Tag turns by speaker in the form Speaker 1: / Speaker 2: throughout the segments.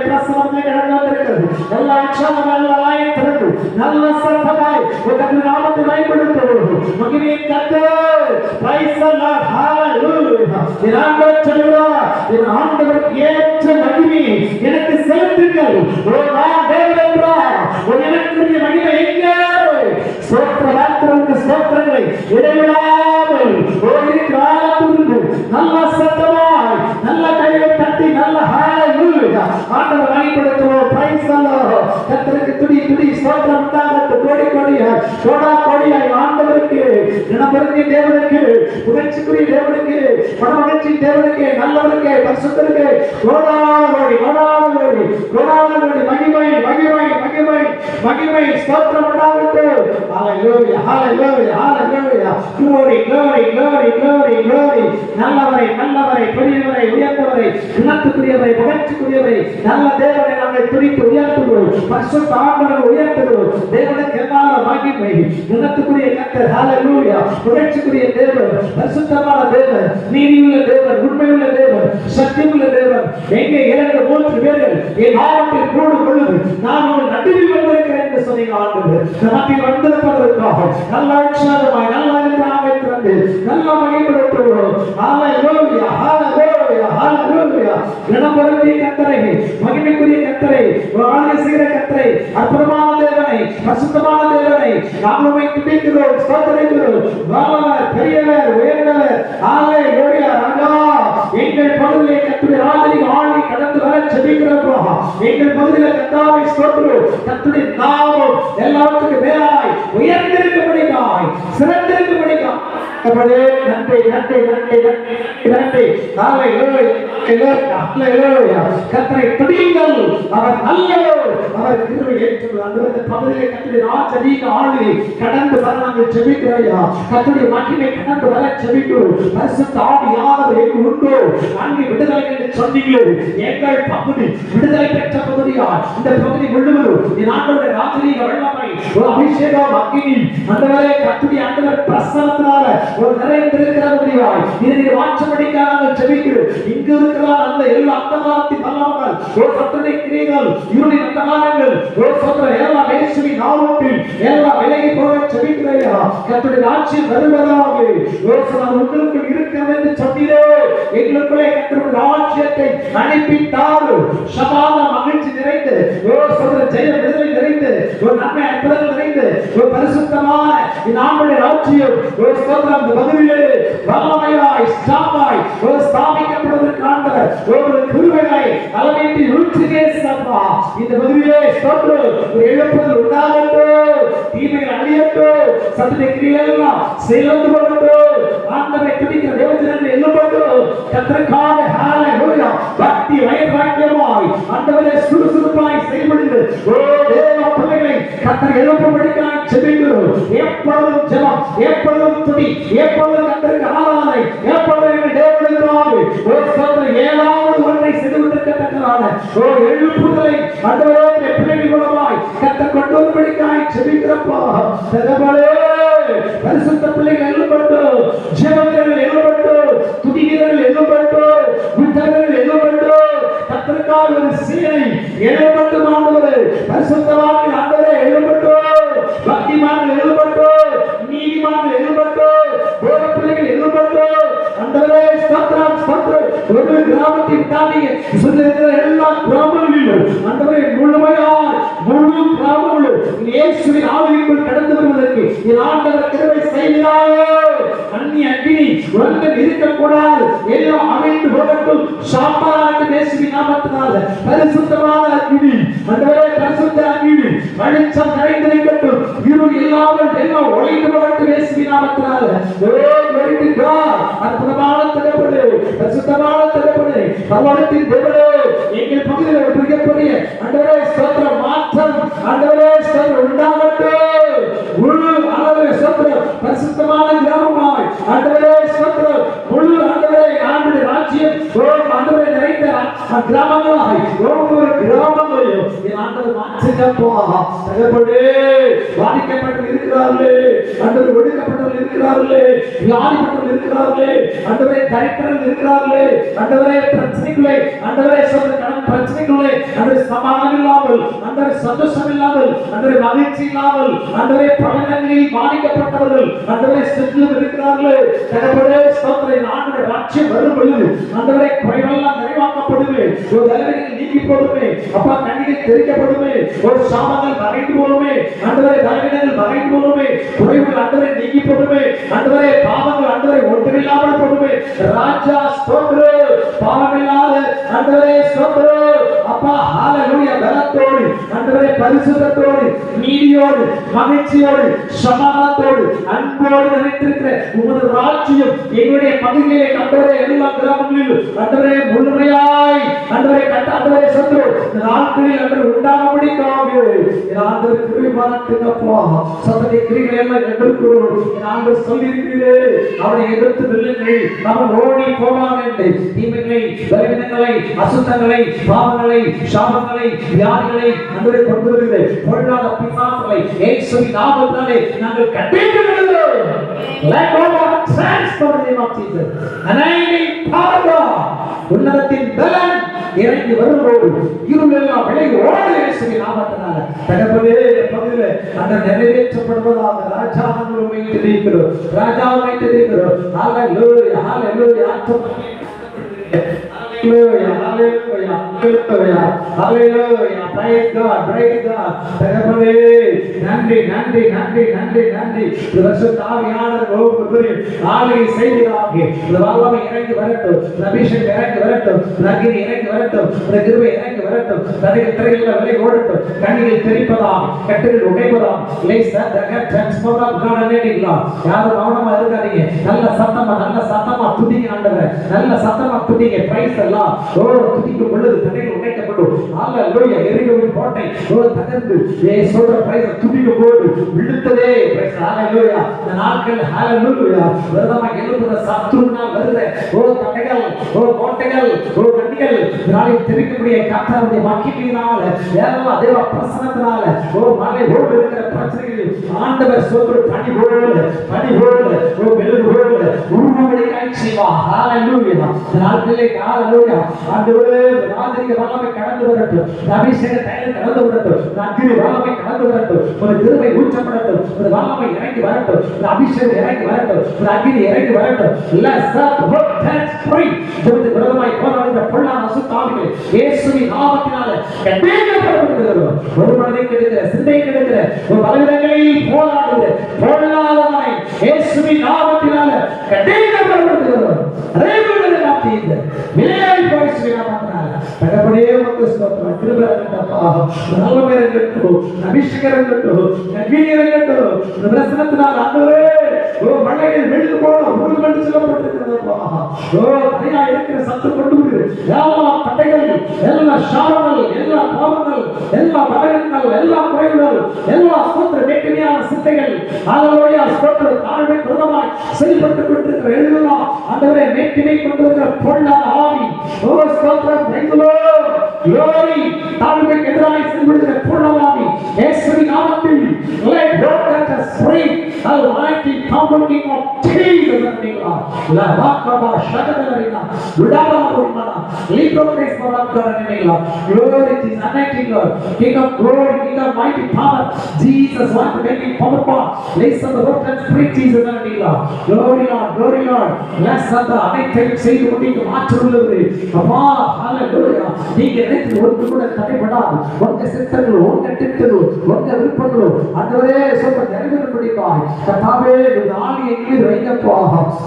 Speaker 1: பிரசவத்தை கடந்து வந்திருக்கிறது. எல்லா உற்சாகம் எல்லா வாயை திறந்து நல்ல சத்தமாய் உங்கள் நாமத்தை பயன்படுத்துவோம். மகிமையை கத்து பிரைஸ் தி லார்ட் ஹalleluya. ஆண்டவர் சொல்கிறார், என் ஆண்டவருக்கு ஏற்ற மகிமை எனக்கு செலுத்துங்கள். ஓ நான் தேவனென்றார் உனக்குரிய மகிமை எங்கே? ஸ்தோத்திரத்திற்கு ஸ்தோத்திரங்களை இடைவிடாமல் ஒரு காலத்திலிருந்து நல்ல சத்தமாய் நல்ல கையை தட்டி நல்ல ஹalleluya ஆண்டவர் பயன்படுத்துவோம். Praise the Lord. கர்த்தருக்கு துதி துதி ஸ்தோத்திரம் உண்டாகட்டும். கோடி கோடியாய் கோடா கோடியாய் ஆண்டவருக்கு தினபரத்திய தேவனுக்கு புகழ்ச்சிக்குரிய தேவனுக்கு பரமகட்சி தேவனுக்கு நல்லவருக்கு பரிசுத்தருக்கு கோடா கோடி கோடா கோடி கோடா கோடி மகிமை மகிமை மகிமை மகிமை ஸ்தோத்திரம் உண்டாகட்டும். ஹalleluya ஹalleluya ஹalleluya. glory glory glory glory glory. நல்லவரை நல்லவரை பெரியவரை உயர்ந்தவரை உன்னதக்குரியவரை புகழ்ச்சிக்குரியவரை நல்ல தேவனை நாங்கள் துதித்து உயர்த்துவோம். பரிசுத்த ஆண்டவரை உயர்த்துவோம். தேவனுக்கு எல்லா மகிமை. உன்னதக்குரிய கர்த்தர் ஹalleluya. புகழ்ச்சிக்குரிய தேவன், பரிசுத்தமான தேவன், நீதியுள்ள தேவன், உண்மையுள்ள தேவன், சத்தியமுள்ள தேவன். எங்கே 2-3 பேர்கள் என் நாமத்தில் கூடும் பொழுது நான் உங்கள் நடுவில் வந்திருக்கிறேன் என்று சொன்னீங்க ஆண்டவர். நமக்கு வந்திருப்பதற்காக நல்ல உற்சாகமாய் நல்ல நாமத்தை திறந்து நல்ல மகிமைப்படுத்துவோம். ஹalleluya ஹalleluya ஹalleluya. தினபரத்திய கர்த்தரை, மகிமைக்குரிய கர்த்தரை, ஆளுகை செய்கிற கர்த்தரை, அற்புதமான தேவனை, பரிசுத்தமான தேவனை நாமும் துதிக்கிறோம், ஸ்தோத்திரிக்கிறோம். வல்லவர், பெரியவர், உயர்ந்தவர். ஹalleluya. ராஜா எங்கள் பகுதியிலே கர்த்தருடைய ராஜரிக ஆளுகை கடந்து வர ஜெபிக்கிறோம். எங்கள் பகுதியிலே கர்த்தாவை ஸ்தோத்திரம். கர்த்தருடைய நாமம் எல்லாவற்றுக்கும் மேலாய் உயர்ந்திருக்கும்படியாய் சிறந்திருக்கும்படியாய் கர்த்தரே நன்றி நன்றி நன்றி நன்றி. ஹalleluya ஹalleluya. கர்த்தரை துதியுங்கள். அவர் நல்லவர், அவர் கிருபை ஏற்றுவது. அந்த பகுதியிலே கர்த்தருடைய ராஜரிக ஆளுகை கடந்து வர நாங்கள் ஜெபிக்கிறோம். கர்த்தருடைய மகிமை கடந்து வர ஜெபிக்கிறோம். பரிசுத்த ஆவியானவர் எங்கு உண்டோ அங்கே விடுதலை என்று சொன்னீங்களே. எங்கள் பகுதி விடுதலை பெற்ற பகுதியா இந்த பகுதி முழுவதும் என் ஆண்டவருடைய ராஜரிக வல்லமை ஒரு அபிஷேகம் அக்கினி ஆண்டவரே கர்த்தருடைய ஆண்டவர் பிரசன்னத்தினால ஒரு நிறைந்திருக்கிறபடியாய் இதை மாற்றப்படிக்காக நாங்கள் ஜெபிக்கிறோம். இங்கு இருக்கிற அந்த எல்லா அந்தகாரத்தின் வல்லமைகள் ஒரு கர்த்தருடைய கிரியைகள் இருளின் அந்தகாரங்கள் ஒரு சொல்ற எல்லா இயேசுவின் நாமத்தில் எல்லா விலகி போக ஜெபிக்கிறோம். கர்த்தருடைய ராஜ்யம் வருவதாக ஒரு சொல்ல உங்களுக்கு இருக்கிறது என்று சொன்னீரே. எங்களுக்குள்ளே கர்த்தருடைய ராஜ்யத்தை அனுப்பித்தார். சமாதான மகிழ்ச்சி நிறைந்து ஒரு சொல்ற ஜெய விடுதலை நிறைந்து ஒரு நன்மை அற்புதங்கள் நிறைந்து ஒரு பரிசுத்தமான இந்த ஆண்டவருடைய ராஜ்யம் ஒரு ஸ்தோத்திரம் இந்த பகுதியிலே வல்லமையாய் ஸ்தாபாய் ஒரு ஸ்தாபிக்கப்படுவதற்கு ஆண்டவர் ஒரு கிருபையை அளவேண்டி ஊற்றுகே சப்பா இந்த பகுதியிலே ஸ்தோத்திரம் ஒரு எழுப்புதல் உண்டாகட்டும். தீமைகள் அழியட்டும். சத்துடைய கிரியைகள் எல்லாம் செயல்பட்டு போகட்டும். ஆண்டவரை துதிக்கிற தேவஜனங்கள் எழும்பட்டும். கர்த்தருக்காக ஹalleluya பக்தி வைராக்கியமாய் ஆண்டவரே சுறுசுறுப்பாய் செயல்படுங்கள். ஓ தேவ பிள்ளைகளை கர்த்தர் எழுப்பும்படிக்காய் ஜெபிக்கிறோம். எப்பொழுதும் ஜெபம், எப்பொழுதும் துதி, எப்பொழுதும் கர்த்தருக்கு ஆராதனை, எப்பொழுதும் தேவனுக்காக ஒரு சொல்ற ஏதாவது ஒன்றை செய்து கொண்டிருக்கத்தக்கதான ஒரு எழுப்புதலை ஆண்டவரே பிள்ளைகள் மூலமாய் கர்த்தர் கொண்டு வரும்படிக்காய் ஜெபிக்கிறப்பா. தகப்பனே பரிசுத்த பிள்ளைகள் எழும்பட்டும். ஜெபங்கள் எழும்பட்டும். துதிகள் எழும்பட்டும். புத்தகங்கள் எழும்பட்டும். கர்த்தருக்காக ஒரு சீரை எழும்பட்டும். ஆண்டவரே பரிசுத்தவான்கள் ஆண்டவரே எழும்பட்டும். பக்திமான்கள் எழும்பட்டும். நீதிமான்கள் எழும்பட்டும். தேவ பிள்ளைகள் எழும்பட்டும். ஆண்டவரே ஸ்தோத்திரம் ஸ்தோத்திரம். ஒரு கிராமத்தின் தாண்டி சுற்றியிருக்கிற எல்லா கிராமங்களிலும் ஆண்டவரே முழுமையாய் முழு கிராமங்களும் இயேசுவின் ஆவிக்குள் கடந்து வருவதற்கு என் ஆண்டவர் கிருபை செய்கிறாரே. அந்நிய அக்கினி ஒன்றும் இருக்கக்கூடாது. எல்லாம் அமைந்து போகட்டும். சாப்பாடு இயேசுவின் நாமத்தினால பரிசுத்தமான அக்கினி ஆண்டவரே பரிசுத்த அக்கினி வெளிச்சம் நிறைந்திருக்கட்டும். இருள் இல்லாமல் எல்லாம் ஒளிந்து போகட்டும் இயேசுவின் நாமத்தினால. அற்புதமான தகப்பனே, பரிசுத்தமான தகப்பனே, பரலோகத்தின் தேவனே, எங்கள் பகுதியில் ஒரு மிகப்பெரிய ஆண்டவரே ஸ்தோத்திரம் மாற்றம் ஆண்டவரே ஸ்தோத்திரம் உண்டாகட்டும். முழு ஆண்டவரே ஸ்தோத்திரம் பரிசுத்தமான கிராமமாய் ஆண்டவரே ஸ்தோத்திரம் முழு ஆண்டவரே ஆண்டவரே ராஜ்யம் ஆண்டவரே நிறைந்த கிராமங்களாய் ஒவ்வொரு கிராமங்களையும் ஆண்டவர் மாற்றுங்கப்பா. தகப்பனே, பாதிக்கப்பட்டவர்கள் இருக்கிறார்களே, ஆண்டவர் ஒடுக்கப்பட்டவர்கள் இருக்கிறார்களே, வியாதிப்பட்டவர்கள் இருக்கிறார்களே, ஆண்டவரே தரித்திரர்கள் இருக்கிறார்களே, ஆண்டவரே பிரச்சனைகளே, ஆண்டவரே சொல்ற கடன் பிரச்சனைகளே, ஆண்டவரே சமாதானம் இல்லாமல், ஆண்டவரே சந்தோஷம் இல்லாமல், ஆண்டவரே மகிழ்ச்சி இல்லாமல், ஆண்டவரே பலனங்களில் பாதிக்கப்பட்டவர்கள், ஆண்டவரே சுற்றிலும் இருக்கிறார்களே. தகப்பனே, ஸ்தோத்திரம். ஆண்டவரே ராஜ்யம் வரும் பொழுது ஆண்டவரே குறைவெல்லாம் நிறைவாக்கப்படுமே, ஒரு தலைவர்கள் நீக்கி போடுமே, அப்பா கண்ணிகள் தெரிவிக்கப்படுமே, ஒரு சாபங்கள் மறைந்து போடுமே, ஆண்டவரே தலைவர்கள் மறைந்து போடுமே, குறைவுகள் ஆண்டவரே நீக்கி போடுமே, ஆண்டவரே பாவங்கள் ஆண்டவரே ஒன்றுமில்லாமல் போடுமே. ராஜா ஸ்தோத்திரம். பாவமில்லாத ஆண்டவரே ஸ்தோத்திரம். அப்பா ஹalleluya. பலத்தோடு ஆண்டவரே பரிசுத்தத்தோடு நீதியோடு மகிழ்ச்சியோடு சமாதானத்தோடு அன்போடு நிறைந்திருக்கிற உமது ராஜ்யம் எங்களுடைய பகுதியிலே ஆண்டவரே எல்லா கிராமங்களிலும் ஆண்டவரே முழுமையாய் ஆண்டவரே ஆண்டவரே சத்துரு நாட்களில் ஆண்டவரே உண்டாகும்படிக்காக ஆண்டவரே கிருபை பாராட்டுங்கப்பா. சத்தத்தை கிரிகளை எல்லாம் எதிர்க்கிறோம். ஆண்டவர் சொல்லியிருக்கிறீரே, அவனை எதிர்த்து நில்லுங்கள், அவன் ஓடி போவான் என்று. தீமைகளை, பலவீனங்களை, அசுத்தங்களை, பாவங்களை, சாபங்களை, வியாதிகளை ஆண்டவரே கொண்டு வருகிற பொல்லாத பிசாசுகளை இயேசுவின் நாமத்தினாலே நாங்கள் கண்டிக்கிறோம். Let God transform the name of Jesus. Anointing power. உன்னதத்தின் பலன் இறங்கி வரும்போது இருளெல்லாம் விலகி ஓடி இயேசுவின் நாமத்தினால தகப்பனே பகுதியிலே அந்த நிறைவேற்றப்படுவதாக ராஜாவை வைத்திருக்கிறோம். ராஜாவை வைத்திருக்கிறோம். ஹalleluya hallelujah. Hallelujah, hallelujah, hallelujah, hallelujah. Praise God, praise God. தகப்பனே நன்றி நன்றி நன்றி நன்றி நன்றி. பரிசுத்த ஆவியானவர் ஒவ்வொரு ஆளுகை செய்கிறாங்க. இந்த வல்லமை இறங்கி வரட்டும், அபிஷேகம் இறங்கி வரட்டும், அக்கினி இறங்கி வரட்டும், கிருபை இறங்கி வரட்டும். தடைகள் விலை ஓடட்டும், கண்ணிகள் தெரிப்பதாம், கட்டுகள் உடைப்பதாம். லேசா தக டிரான்ஸ்ஃபார்ம் ஆஃப் காட் அனேட்டிங்களா. யாரும் கவனமா இருக்காதீங்க. நல்ல சத்தமா துதிங்க ஆண்டவரே, நல்ல சத்தமா துதிங்க. பிரைஸ் எல்லாம் ஓ துதிக்கும் பொழுது தடைகள் உடைக்கப்படும். ஹalleluya. எரிகோவின் கோட்டை ஓ தகர்ந்து இயேசுவோட பிரைஸ் துதிக்கும் போது விழுத்ததே. பிரைஸ் ஹalleluya. இந்த நாட்கள் ஹalleluya விரதமா எழுப்புற சத்துருனால் வருகிற ஓ தடைகள், ஓ கோட்டைகள், ஓ கண்ணிகள் நாளை தெரிக்கக்கூடிய கர்த்தருடைய மகிமையினால தேவ தேவ பிரசன்னத்தினால ஓ மலை ஓடு இருக்கிற பிரச்சனைகள் ஆண்டவர் சொல்ற பனி போல ஓ மெழுகு போல உருவங்களை காய்ச்சிவா. ஹalleluya. நாட்களே ஹalleluya. ஆண்டவரே ராஜரிக வல்லமை கடந்து வரட்டும், அபிஷேக தைலம் கடந்து வரட்டும், அக்கினி வல்லமை கடந்து வரட்டும், ஒரு கிருபை ஊற்றப்படட்டும், ஒரு வல்லமை இறங்கி வரட்டும், ஒரு அபிஷேகம் இறங்கி வரட்டும், ஒரு அக்கினி இறங்கி வரட்டும். Let's up hope that's free. ஜெபத்து விரோதமாய் போராடுகிற பொல்லாத அசுத்தாவிகளை இயேசுவின் நாமத்தினால கண்டேயப்படுகிறது. ஒரு மனதை கெடுக்கிற, சிந்தை கெடுக்கிற, ஒரு பலவிதங்களில் போராடுகிற பொல்லாதவனை இயேசுவின் நாமத்தினால கண்டேயப்படுகிறது. அதேபோல நாமத்தில் விலையாய் போயிடுச்சு நாமத்தினால தகப்பனே உமக்கு ஸ்தோத்திரம். கிருபை இறங்கட்டப்பா, வல்லமை இறங்கட்டும், அபிஷேகம் இறங்கட்டும், அக்கினி இறங்கட்டும். இந்த பிரசன்னத்தினால் ஆண்டவரே ஓ மலையில் மெழுகு போல உருள் என்று சொல்லப்பட்டிருக்கிறதப்பா. ஓ தடையா இருக்கிற சத்து கொண்டு விடு. எல்லா தடைகள், எல்லா சாபங்கள், எல்லா பாவங்கள், எல்லா பலவீனங்கள், எல்லா குறைவுகள், எல்லா ஸ்தோத்திர வேற்றுமையான சிந்தைகள் ஹalleluya ஸ்தோத்திர தாழ்மை பிரதமாய் செயல்பட்டுக் கொண்டிருக்கிற எல்லா ஆண்டவரே வேற்றுமை கொண்டு வருகிற பொல்லாத ஆவி ஓ ஸ்தோத்திரம் glory தாழ்மைக்கு எதிராய் செயல்படுகிற பொல்லாத ஆவி இயேசுவின் நாமத்தில் let God let us free almighty comforting of Jesus la vakaba shadalina ludaba rumana librotes morakkaranila glory to his anointing Lord, king of glory, king of mighty power. Jesus want to make him powerful. Listen the word and free Jesus anointing glory Lord bless the anointing செய்து முடித்து மாற்றுள்ளது அப்பா. ஹalleluya. நீங்க நினைத்து ஒரு கூட தடைபடாது. உங்க சித்தங்கள், உங்க திட்டங்கள், உங்க விருப்பங்கள் ஆண்டவரே சொல்ல நிறைவேறும்படிக்காய் கர்த்தாவே இந்த ஆவியை எங்கே வைக்கப்பா.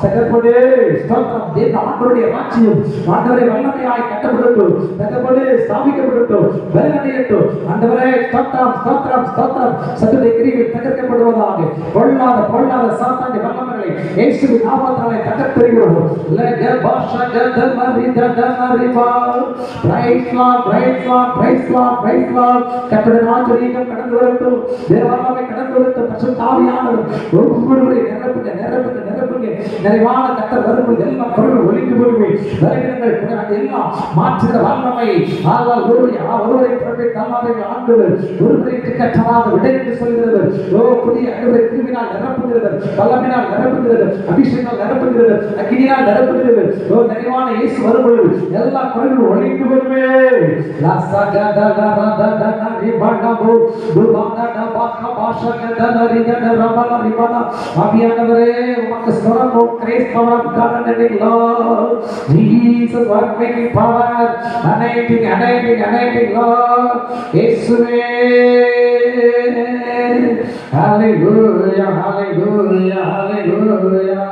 Speaker 1: தகப்பனே ஸ்தோத்திரம். தேவ ஆண்டவருடைய ராஜ்யம் ஆண்டவரே வல்லமையாய் கட்டப்படட்டும், தகப்பனே ஸ்தாபிக்கப்படட்டும், பலனடையட்டும். ஆண்டவரே ஸ்தோத்திரம் ஸ்தோத்திரம் ஸ்தோத்திரம். சத்துடைய கிரியைகள் தகர்க்கப்படுவதாக. பொல்லாத சாத்தானுடைய வல்லமைகளை இயேசுவின் நாமத்தினாலே தகர்த்தெறிகிறோம். லெக பாஷா கதமரி ததமரிபா. Praise lord praise lord praise lord praise lord. கர்த்தருடைய ராஜ்யம் கடந்து வரட்டும், தேவ வல்லமை கடந்து வரட்டும். பரிசுத்த ஆவியானவர் ஒவ்வொருவரை நிரப்புங்க நிறைவான கர்த்தர் வரும்போது எல்லா பொருளும் ஒளிந்து போடுவேன். பலவீனங்கள் எல்லாம் மாற்றுகிற வல்லமை ஹalleluya ஒருவரை பிறப்பை தள்ளாதவர்கள் ஆண்டவர் ஒருவருக்கு கட்டமாக விடை என்று சொல்கிறவர். ஓ புதிய ஆண்டவரை கிருபினால் நிரப்புகிறவர், வல்லமையினால் நிரப்புகிறவர், அபிஷேகத்தால் நிரப்புகிறவர், அக்கினியால் நிரப்புகிறவர். ஓ நிறைவான இயேசு வரும்பொழுது எல்லா குறைகளும் ஒழிந்து வருமே. ஆவியானவரே உமக்கு ஸ்தோத்திரம். Grace power of God and Lord Jesus what making power anointing Lord இயேசுவே. ஹalleluya hallelujah hallelujah.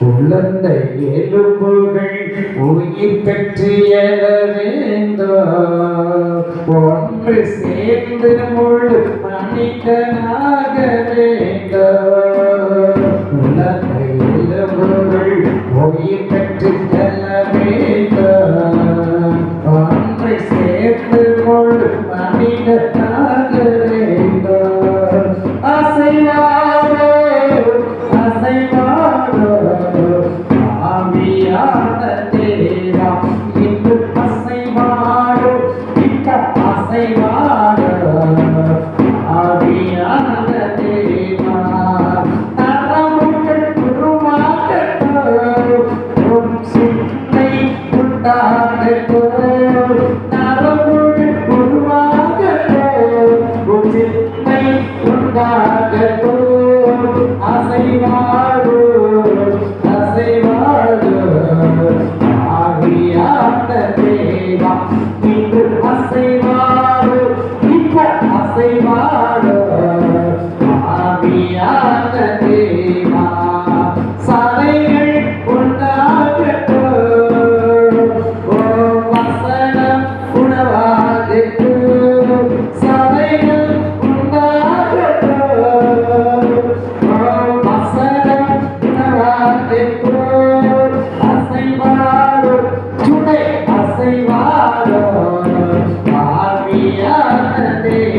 Speaker 1: உள்ளந்தை எலும்புகள் உயிர் பெற்று எழ வேண்டும், ஒன்று சேர்ந்து முழு மனிதனாக வேண்டும். உள்ளந்தை எலும்புகள் உயிர் பெற்று எழ வேண்டும், ஒன்று சேர்ந்து முழு மனிதனாக வேண்டும். அசைவாரோ அசைவாரோ ஆவியான தேவா, இன்று அசைவாரோ இந்த அசைவாரோ ஆவியான தேவா. நரம்புகள் உருவாகட்டும், சிந்தை உண்டாகட்டும், நரம்புகள் உருவாகட்டும், சிந்தை உண்டாகட்டும். அசைவாரோ அசைவாரோ ஆவியான தேவா, இன்று அசைவாரோ இப்ப அசைவாரோ ஆவியான தேவா. சதைகள் உண்டாகட்டும், ஓ வசனம் உணவாகட்டும். சதைகள் உண்டாகட்டும், ஓ வசனம் உணவாகட்டும். அசைவாரோ துணை அசைவாரோ ஆவியான தேவா.